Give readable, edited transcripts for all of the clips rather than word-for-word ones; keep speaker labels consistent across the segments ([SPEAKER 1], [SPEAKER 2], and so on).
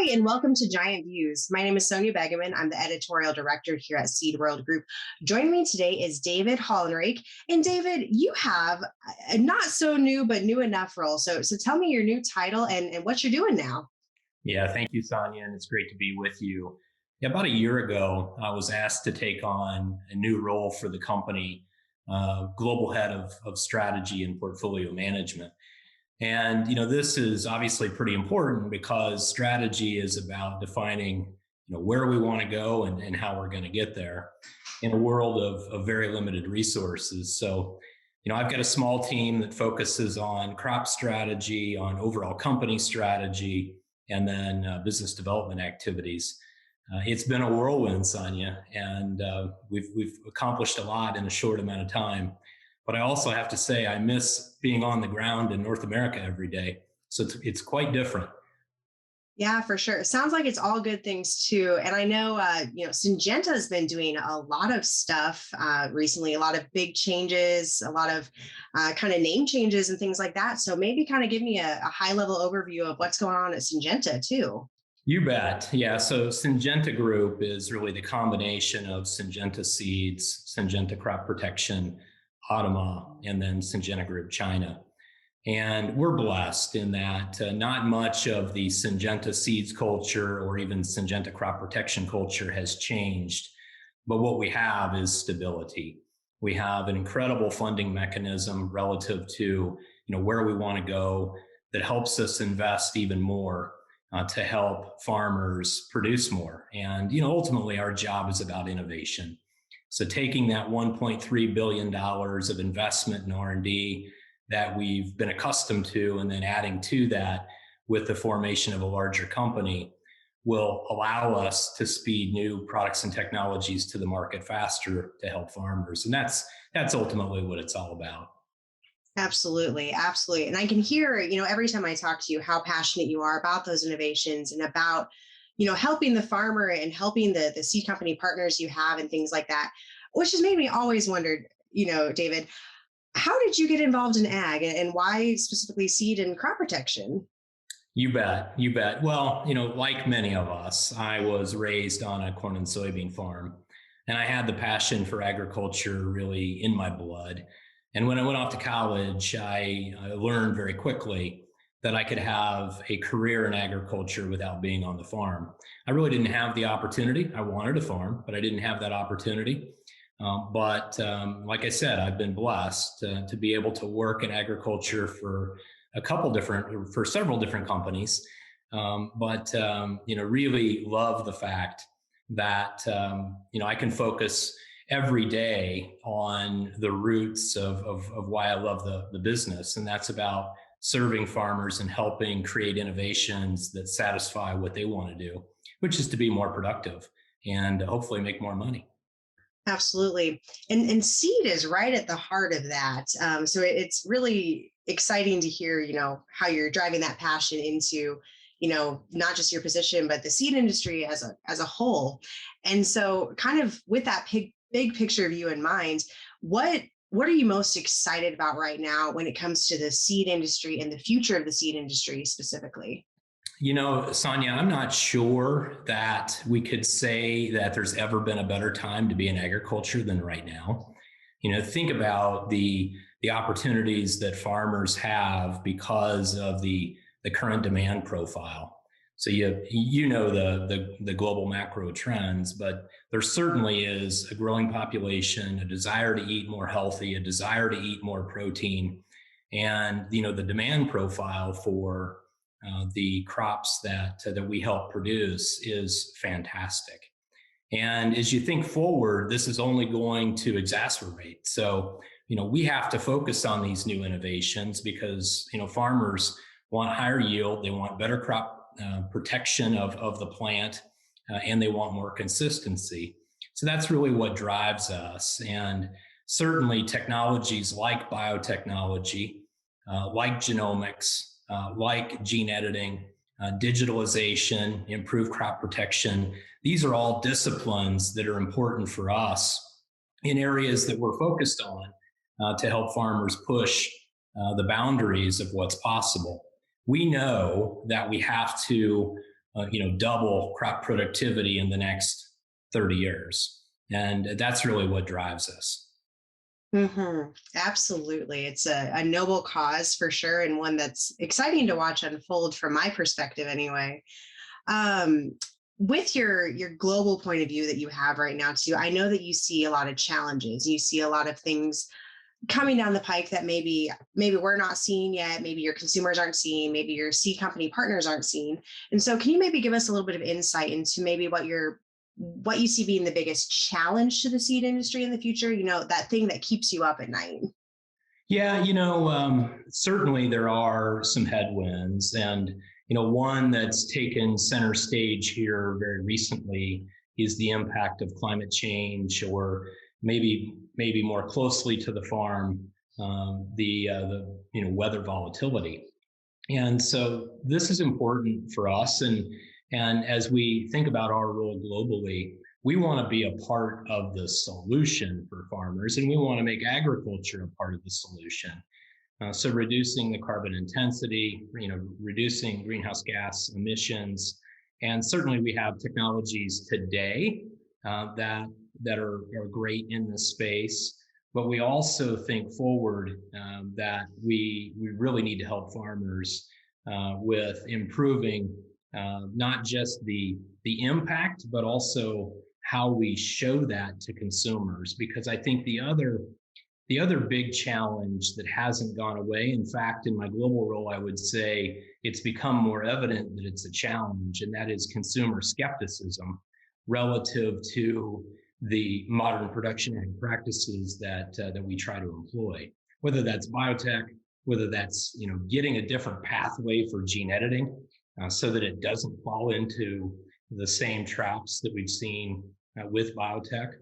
[SPEAKER 1] Hi, and welcome to Giant Views. My name is Sonia Begeman. I'm the editorial director here at Seed World Group. Joining me today is David Hollinrake. And David, you have a not so new, but new enough role. So tell me your new title and what you're doing now.
[SPEAKER 2] Yeah, thank you, Sonia, and it's great to be with you. Yeah, about a year ago, I was asked to take on a new role for the company, global head of strategy and portfolio management. And this is obviously pretty important because strategy is about defining, where we want to go and how we're going to get there in a world of very limited resources. So, I've got a small team that focuses on crop strategy, on overall company strategy, and then business development activities. It's been a whirlwind, Sonia, and we've accomplished a lot in a short amount of time. But I also have to say I miss being on the ground in North America every day. So it's quite different.
[SPEAKER 1] Yeah, for sure. It sounds like it's all good things too. And I know, Syngenta has been doing a lot of stuff recently, a lot of big changes, a lot of kind of name changes and things like that. So maybe kind of give me a high level overview of what's going on at Syngenta too.
[SPEAKER 2] You bet. Yeah. So Syngenta Group is really the combination of Syngenta Seeds, Syngenta Crop Protection, Automa, and then Syngenta Group China. And we're blessed in that not much of the Syngenta seeds culture or even Syngenta crop protection culture has changed. But what we have is stability. We have an incredible funding mechanism relative to where we want to go that helps us invest even more to help farmers produce more. And ultimately, our job is about innovation. So taking that $1.3 billion of investment in R&D that we've been accustomed to, and then adding to that with the formation of a larger company will allow us to speed new products and technologies to the market faster to help farmers. And that's ultimately what it's all about.
[SPEAKER 1] Absolutely, absolutely. And I can hear, every time I talk to you, how passionate you are about those innovations and about, helping the farmer and helping the seed company partners you have and things like that, which has made me always wondered, David, how did you get involved in ag and why specifically seed and crop protection?
[SPEAKER 2] You bet. You bet. Well, like many of us, I was raised on a corn and soybean farm, and I had the passion for agriculture really in my blood. And when I went off to college, I learned very quickly that I could have a career in agriculture without being on the farm. I really didn't have the opportunity. I wanted to farm, but I didn't have that opportunity. But like I said, I've been blessed to be able to work in agriculture for several different companies. Really love the fact that, I can focus every day on the roots of why I love the business. And that's about serving farmers and helping create innovations that satisfy what they want to do, which is to be more productive and hopefully make more money.
[SPEAKER 1] Absolutely. And seed is right at the heart of that. So it's really exciting to hear, how you're driving that passion into, not just your position, but the seed industry as a whole. And so kind of with that big picture view in mind, what are you most excited about right now when it comes to the seed industry and the future of the seed industry specifically?
[SPEAKER 2] Sonia, I'm not sure that we could say that there's ever been a better time to be in agriculture than right now. Think about the opportunities that farmers have because of the current demand profile. So the global macro trends, but there certainly is a growing population, a desire to eat more healthy, a desire to eat more protein, and the demand profile for the crops that we help produce is fantastic. And as you think forward, this is only going to exacerbate. So, we have to focus on these new innovations because, farmers want higher yield, they want better crop protection of the plant, and they want more consistency. So that's really what drives us. And certainly technologies like biotechnology, like genomics, like gene editing, digitalization, improved crop protection. These are all disciplines that are important for us in areas that we're focused on to help farmers push the boundaries of what's possible. We know that we have to double crop productivity in the next 30 years. And that's really what drives us.
[SPEAKER 1] Absolutely. It's a noble cause for sure, and one that's exciting to watch unfold from my perspective anyway. Um, with your global point of view that you have right now too, I know that you see a lot of challenges. You see a lot of things coming down the pike that maybe we're not seeing yet, maybe your consumers aren't seeing, maybe your seed company partners aren't seeing. And so can you maybe give us a little bit of insight into maybe what you see being the biggest challenge to the seed industry in the future, that thing that keeps you up at night?
[SPEAKER 2] Yeah, certainly there are some headwinds, and one that's taken center stage here very recently is the impact of climate change, or maybe more closely to the farm, the weather volatility. And so this is important for us, and as we think about our role globally, we want to be a part of the solution for farmers, and we want to make agriculture a part of the solution. So reducing the carbon intensity, reducing greenhouse gas emissions, and certainly we have technologies today that are great in this space. But we also think forward that we really need to help farmers with improving not just the impact, but also how we show that to consumers. Because I think the other big challenge that hasn't gone away, in fact, in my global role, I would say it's become more evident that it's a challenge, and that is consumer skepticism relative to the modern production ag practices that we try to employ, whether that's biotech, whether that's getting a different pathway for gene editing, so that it doesn't fall into the same traps that we've seen with biotech,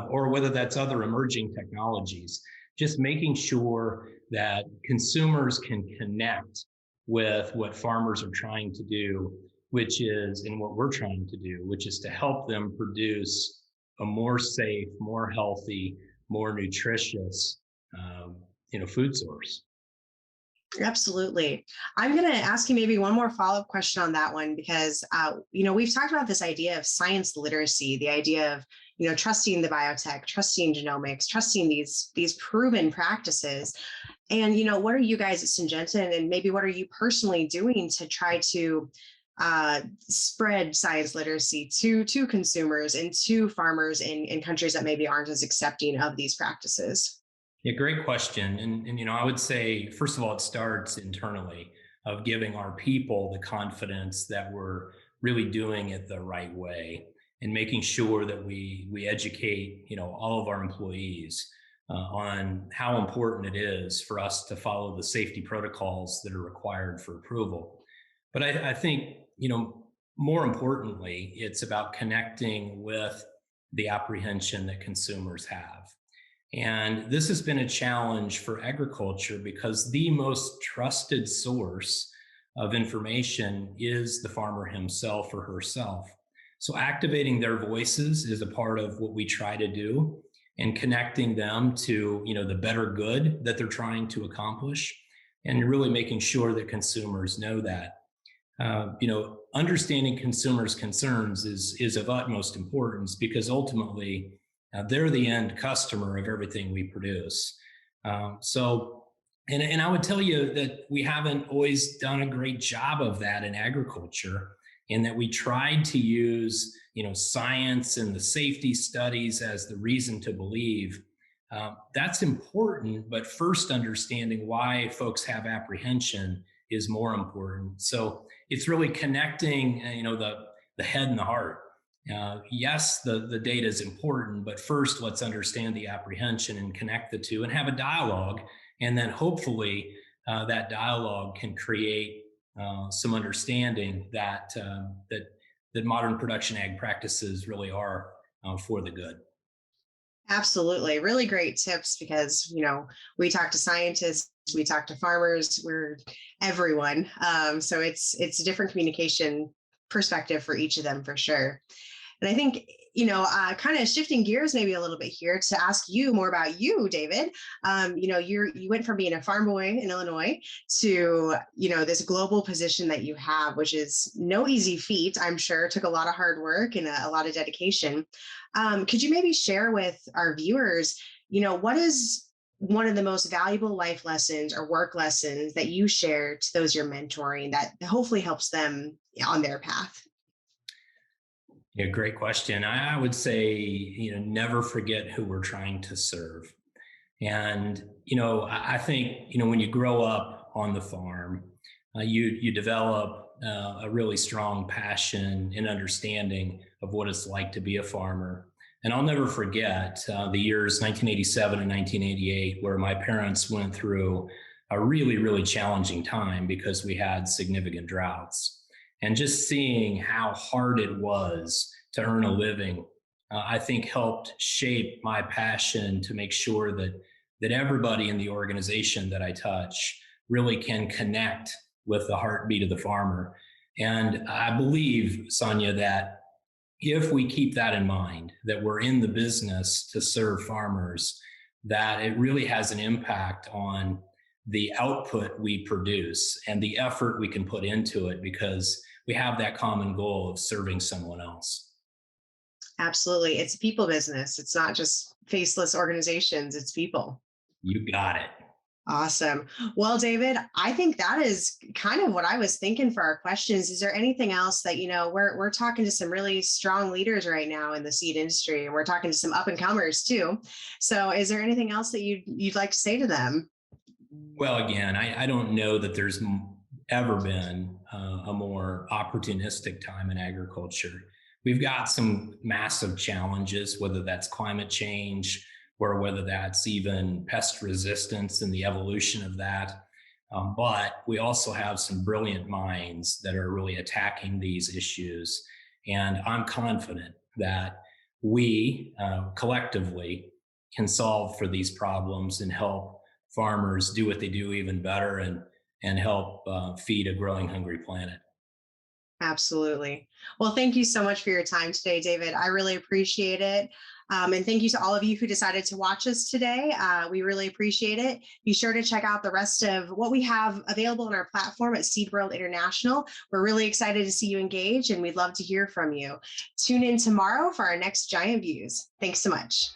[SPEAKER 2] or whether that's other emerging technologies. Just making sure that consumers can connect with what farmers are trying to do, and what we're trying to do, which is to help them produce a more safe, more healthy, more nutritious, food source.
[SPEAKER 1] Absolutely. I'm going to ask you maybe one more follow-up question on that one, because we've talked about this idea of science literacy, the idea of trusting the biotech, trusting genomics, trusting these proven practices. And what are you guys at Syngenta, and maybe what are you personally doing to try to spread science literacy to consumers and to farmers in countries that maybe aren't as accepting of these practices?
[SPEAKER 2] Yeah, great question. And I would say, first of all, it starts internally, of giving our people the confidence that we're really doing it the right way, and making sure that we educate all of our employees on how important it is for us to follow the safety protocols that are required for approval. But I think more importantly, it's about connecting with the apprehension that consumers have. And this has been a challenge for agriculture, because the most trusted source of information is the farmer himself or herself. So activating their voices is a part of what we try to do, and connecting them to the better good that they're trying to accomplish, and really making sure that consumers know that. Understanding consumers' concerns is of utmost importance, because ultimately they're the end customer of everything we produce. And I would tell you that we haven't always done a great job of that in agriculture, in that we tried to use science and the safety studies as the reason to believe. That's important, but first understanding why folks have apprehension is more important. So it's really connecting the head and the heart. Yes, the data is important, but first let's understand the apprehension and connect the two and have a dialogue. And then hopefully that dialogue can create some understanding that modern production ag practices really are for the good.
[SPEAKER 1] Absolutely. Really great tips, because, we talk to scientists, we talk to farmers, we're everyone. So it's a different communication perspective for each of them for sure. And I think kind of shifting gears maybe a little bit here to ask you more about you, David. You went from being a farm boy in Illinois to, this global position that you have, which is no easy feat. I'm sure took a lot of hard work and a lot of dedication. Could you maybe share with our viewers, what is one of the most valuable life lessons or work lessons that you share to those you're mentoring that hopefully helps them on their path?
[SPEAKER 2] Yeah, great question. I would say, never forget who we're trying to serve. And, I think, when you grow up on the farm, you develop a really strong passion and understanding of what it's like to be a farmer. And I'll never forget the years 1987 and 1988, where my parents went through a really, really challenging time because we had significant droughts. And just seeing how hard it was to earn a living, I think helped shape my passion to make sure that everybody in the organization that I touch really can connect with the heartbeat of the farmer. And I believe, Sonia, that if we keep that in mind, that we're in the business to serve farmers, that it really has an impact on the output we produce and the effort we can put into it because we have that common goal of serving someone else.
[SPEAKER 1] Absolutely. It's a people business. It's not just faceless organizations, it's people.
[SPEAKER 2] You got it.
[SPEAKER 1] Awesome. Well, David, I think that is kind of what I was thinking for our questions. Is there anything else that, we're talking to some really strong leaders right now in the seed industry, and we're talking to some up and comers too. So is there anything else that you'd like to say to them?
[SPEAKER 2] Well, again, I don't know that there's ever been a more opportunistic time in agriculture. We've got some massive challenges, whether that's climate change or whether that's even pest resistance and the evolution of that. But we also have some brilliant minds that are really attacking these issues. And I'm confident that we collectively can solve for these problems and help farmers do what they do even better and help feed a growing, hungry planet.
[SPEAKER 1] Absolutely. Well, thank you so much for your time today, David. I really appreciate it. And thank you to all of you who decided to watch us today. We really appreciate it. Be sure to check out the rest of what we have available on our platform at Seed World International. We're really excited to see you engage, and we'd love to hear from you. Tune in tomorrow for our next Giant Views. Thanks so much.